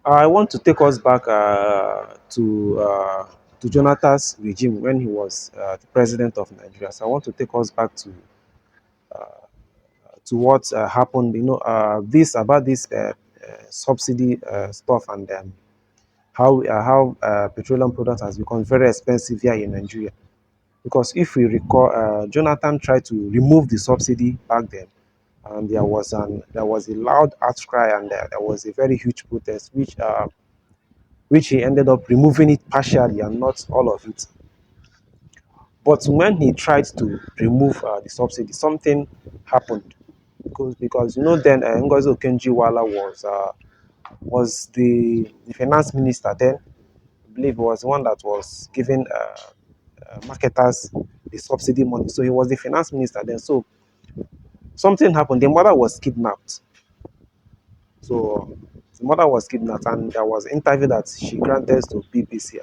I want to take us back to Jonathan's regime when he was the president of Nigeria. So I want to take us back to what happened. This about this subsidy stuff and how petroleum products has become very expensive here in Nigeria. Because if we recall, Jonathan tried to remove the subsidy back then, and there was a loud outcry, and there was a very huge protest, which he ended up removing it partially and not all of it. But when he tried to remove the subsidy, something happened because then Ngozi Okonjo-Iweala was the finance minister then. I believe he was the one that was giving marketers the subsidy money. So he was the finance minister then. So something happened. The mother was kidnapped. So the mother was kidnapped, and there was an interview that she granted to BBC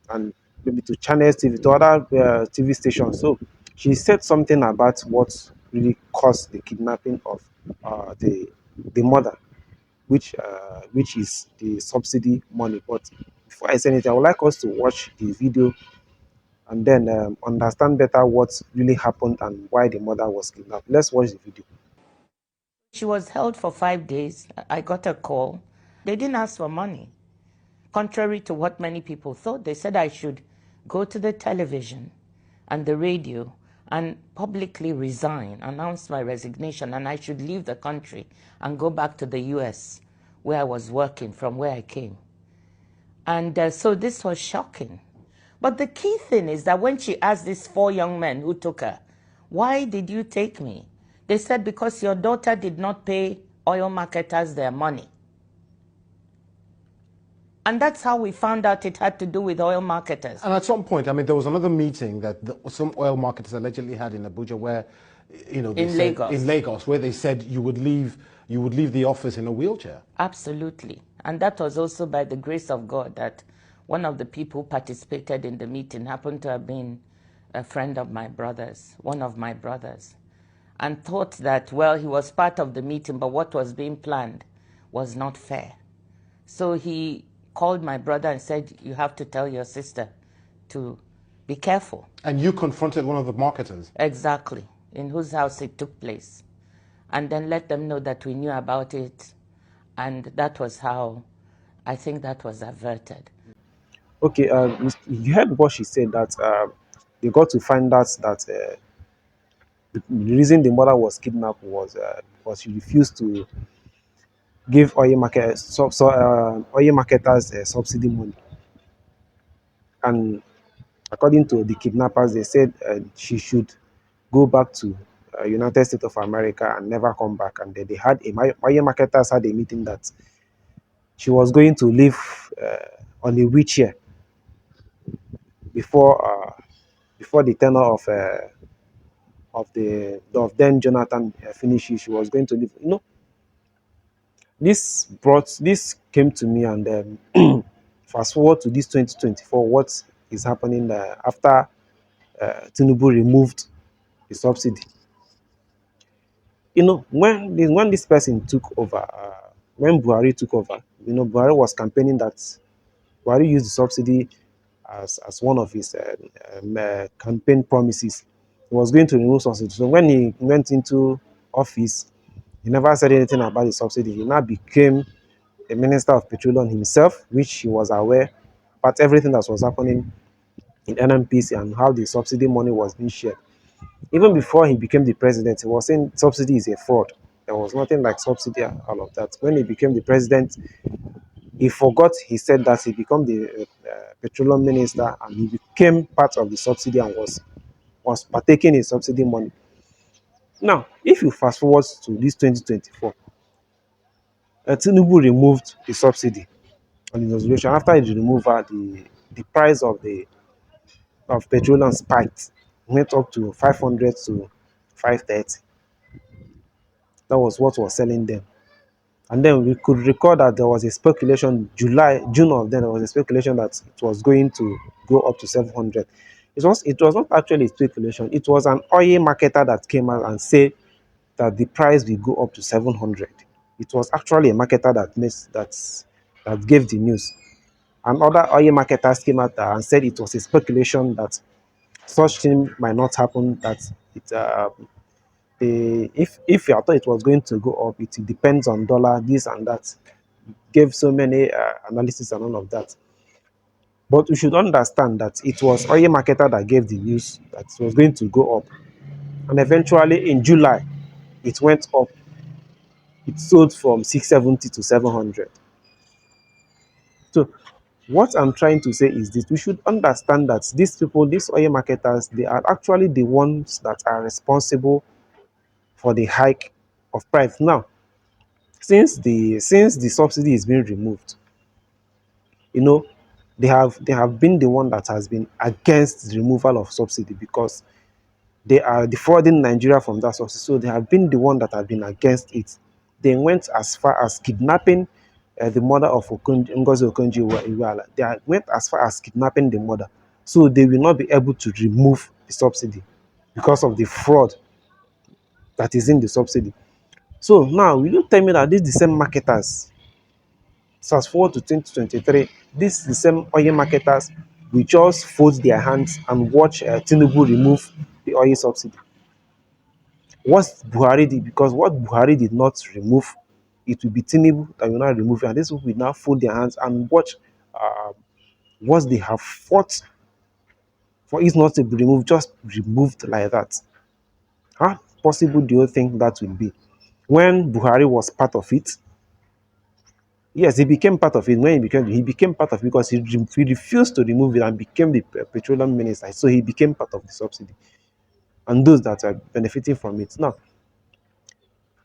and maybe to Channels TV, to other TV stations. So she said something about what really caused the kidnapping of the mother, which is the subsidy money. But before I say anything, I would like us to watch the video and then understand better what really happened and why the mother was kidnapped. Let's watch the video. She was held for 5 days. I got a call. They didn't ask for money. Contrary to what many people thought, they said I should go to the television and the radio and publicly resign, announce my resignation, and I should leave the country and go back to the US where I was working from where I came. And so this was shocking. But the key thing is that when she asked these four young men who took her, why did you take me? They said, because your daughter did not pay oil marketers their money. And that's how we found out it had to do with oil marketers. And at some point, I mean, there was another meeting that some oil marketers allegedly had in Abuja where, they said, Lagos. in Lagos, where they said you would leave the office in a wheelchair. Absolutely. And that was also by the grace of God that one of the people who participated in the meeting happened to have been a friend of my brother's, one of my brothers, and thought that, well, he was part of the meeting, but what was being planned was not fair. So he called my brother and said, you have to tell your sister to be careful. And you confronted one of the marketers. Exactly, in whose house it took place. And then let them know that we knew about it. And that was how I think that was averted. Okay, you heard what she said that they got to find out that the reason the mother was kidnapped was because she refused to give oil marketers subsidy money. And according to the kidnappers, they said she should go back to United States of America and never come back. And they had oil marketers had a meeting that she was going to live on a wheelchair before before the tenure of then Jonathan finishes. She was going to live. This came to me, and fast forward to this 2024. What is happening after Tinubu removed the subsidy? When this person took over, when Buhari took over, Buhari was campaigning that Buhari used the subsidy as one of his campaign promises. He was going to remove subsidy. So when he went into office, he never said anything about the subsidy. He now became the Minister of Petroleum himself, which he was aware about everything that was happening in NNPC and how the subsidy money was being shared. Even before he became the president, he was saying subsidy is a fraud. There was nothing like subsidy and all of that. When he became the president, he forgot he said that he became the petroleum minister and he became part of the subsidy and was partaking in subsidy money. Now, if you fast forward to this 2024, Tinubu removed the subsidy on the resolution. After the removal, the price of petroleum spiked, went up to 500 to 530. That was what was selling them. And then we could recall that there was a speculation, June of then, there was a speculation that it was going to go up to 700. It was not actually a speculation. It was an oil marketer that came out and said that the price will go up to 700. It was actually a marketer that gave the news. And other oil marketers came out and said it was a speculation that such thing might not happen. That it if you thought it was going to go up, it depends on dollar, this and that. Gave so many analysis and all of that. But we should understand that it was oil marketer that gave the news that it was going to go up. And eventually in July, it went up. It sold from 670 to 700. So what I'm trying to say is this: we should understand that these people, these oil marketers, they are actually the ones that are responsible for the hike of price. Now, since the subsidy is being removed, you know, they have been the one that has been against the removal of subsidy because they are defrauding Nigeria from that subsidy. So they have been the one that have been against it. They went as far as kidnapping the mother of Ngozi Okonjo-Iweala. Went as far as kidnapping the mother. So they will not be able to remove the subsidy because of the fraud that is in the subsidy. So now, will you tell me that these the same marketers, fast forward to 2023, these the same oil marketers will just fold their hands and watch Tinubu remove the oil subsidy? What Buhari did, because what Buhari did not remove, it will be Tinubu that will not remove it. And this will now fold their hands and watch uh, what they have fought for it not to be removed, just removed like that. How possible do you think that will be? When Buhari was part of it, yes, he became part of it. When he became part of it because he refused to remove it and became the petroleum minister. So he became part of the subsidy and those that are benefiting from it. Now,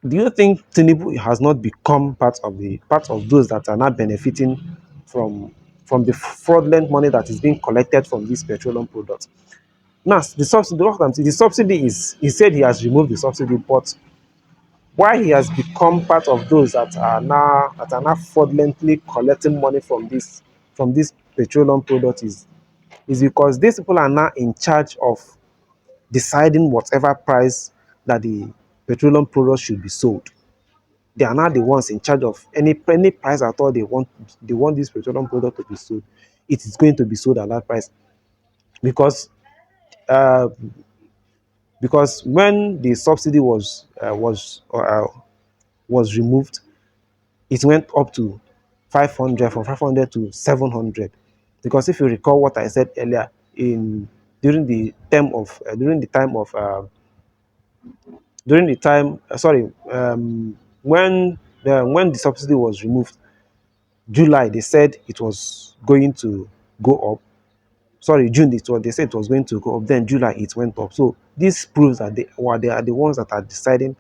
do you think Tinubu has not become part of those that are not benefiting from from the fraudulent money that is being collected from these petroleum products? Now, the subsidy is, he said he has removed the subsidy, but why he has become part of those that are now fraudulently collecting money from this petroleum product is because these people are now in charge of deciding whatever price that the petroleum product should be sold. They are not the ones in charge of any price at all they want this petroleum product to be sold. It is going to be sold at that price because uh, because when the subsidy was removed, it went up to 500, from 500 to 700. Because if you recall what I said earlier, in during the time of during the time sorry when the subsidy was removed, July, they said it was going to go up. Sorry, June, they said it was going to go up. Then July, it went up. So this proves that they are the ones that are deciding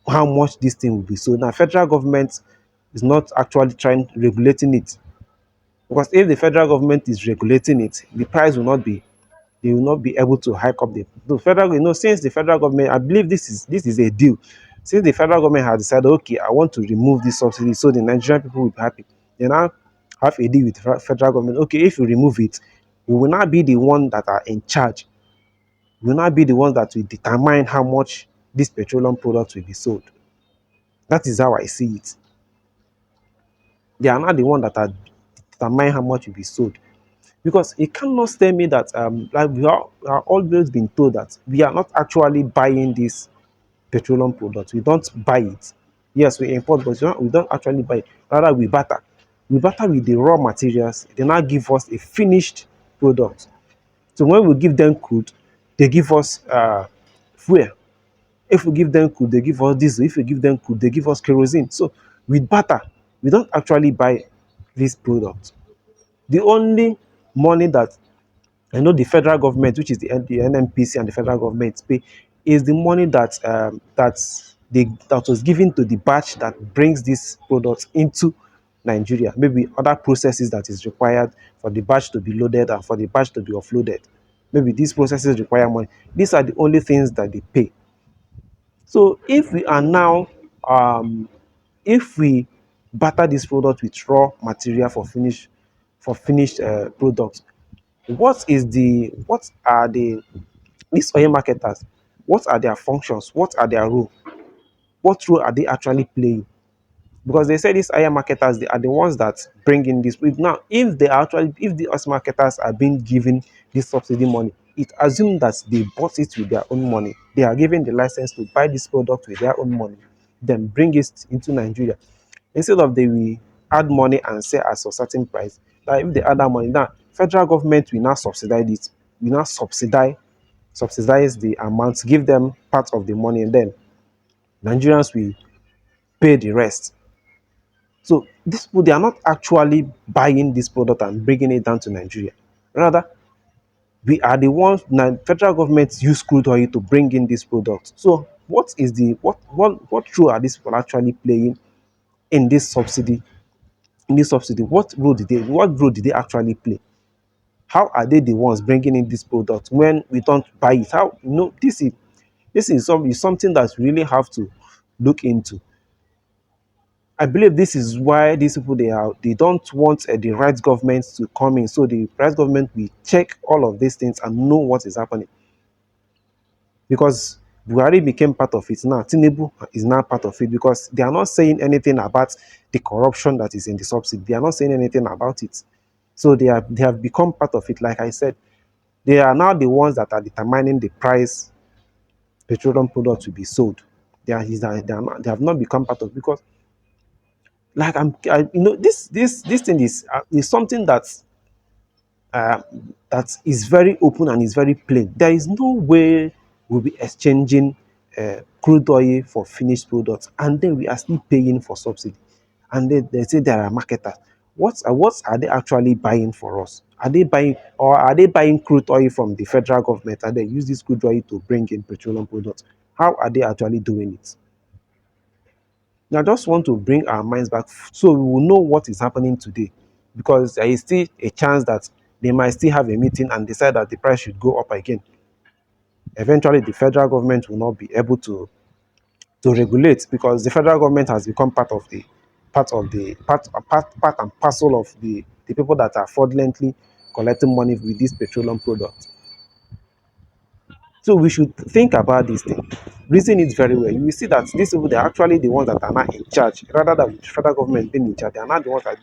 how much this thing will be. So now federal government is not actually trying regulating it, because if the federal government is regulating it, the price will not be they will not be able to hike up the federal. Since the federal government, I believe this is a deal. Since the federal government has decided, okay, I want to remove this subsidy, so the Nigerian people will be happy. They now have a deal with the federal government. Okay, if you remove it, we will not be the one that are in charge. We will not be the ones that will determine how much this petroleum product will be sold. That is how I see it. They are not the one that are determine how much will be sold. Because it cannot tell me that like we are always been told that we are not actually buying this petroleum product. We don't buy it. Yes, we import, but we don't actually buy it. Rather, we barter. We barter with the raw materials. They now give us a finished product. So when we give them crude, they give us fuel. If we give them crude, they give us diesel. If we give them crude, they give us kerosene. So with barter, we don't actually buy this product. The only money that I know the federal government, which is the NNPC and the federal government pay, is the money that was given to the batch that brings these products into Nigeria. Maybe other processes that is required for the batch to be loaded and for the batch to be offloaded. Maybe these processes require money. These are the only things that they pay. So if we are now, if we barter this product with raw material for finished products, what are these oil marketers, what are their functions, what are their role, what role are they actually playing? because they say these higher marketers, they are the ones that bring in this. Now, if they are actually, if the us marketers are being given this subsidy money, it assumes that they bought it with their own money. They are given the license to buy this product with their own money, then bring it into Nigeria. Instead of they will add money and sell at a certain price. Like if they add that money, now federal government will now subsidize it, will now subsidize the amount, give them part of the money, and then Nigerians will pay the rest. So these people, they are not actually buying this product and bringing it down to Nigeria. Rather, we are the ones. Now, federal government use crude oil to bring in this product. So what is the what role are these people actually playing in this subsidy? In this subsidy, what role did they actually play? How are they the ones bringing in this product when we don't buy it? How, this is something that we really have to look into. I believe this is why these people, they don't want the right government to come in. So the right government will check all of these things and know what is happening. Because Buhari became part of it now. Tinubu is now part of it because they are not saying anything about the corruption that is in the subsidy. They are not saying anything about it. So they have become part of it. Like I said, they are now the ones that are determining the price petroleum products will be sold. They have not become part of it because, like, this thing is something uh, that is very open and is very plain. There is no way we'll be exchanging crude oil for finished products, and then we are still paying for subsidy. And then they say there are marketers. What are they actually buying for us? Are they buying crude oil from the federal government and they use this crude oil to bring in petroleum products? How are they actually doing it? Now, I just want to bring our minds back so we will know what is happening today, because there is still a chance that they might still have a meeting and decide that the price should go up again. Eventually, the federal government will not be able to regulate because the federal government has become part and parcel of the people that are fraudulently collecting money with this petroleum product. So we should think about this thing, reason it very well. You will see that these people, they're actually the ones that are not in charge, rather than the federal government being in charge. They are not the ones that,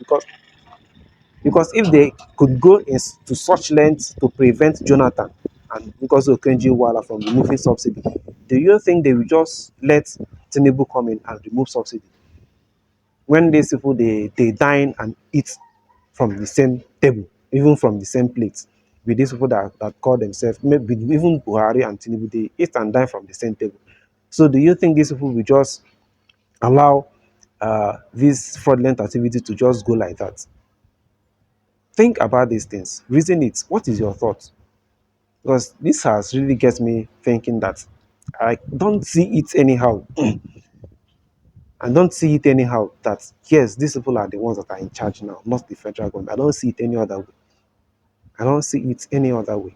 because if they could go to such lengths to prevent Jonathan and because of Kenji Wala from removing subsidy, do you think they will just let Tinubu come in and remove subsidy when these people, they dine and eat from the same table, even from the same plate, with these people that call themselves, maybe even Buhari and Tinubu, they eat and dine from the same table. So do you think these people will just allow this fraudulent activity to just go like that? Think about these things, reason it. What is your thought? Because this has really gets me thinking that I don't see it anyhow. I don't see it anyhow that yes, these people are the ones that are in charge now, not the federal government. I don't see it any other way. I don't see it any other way.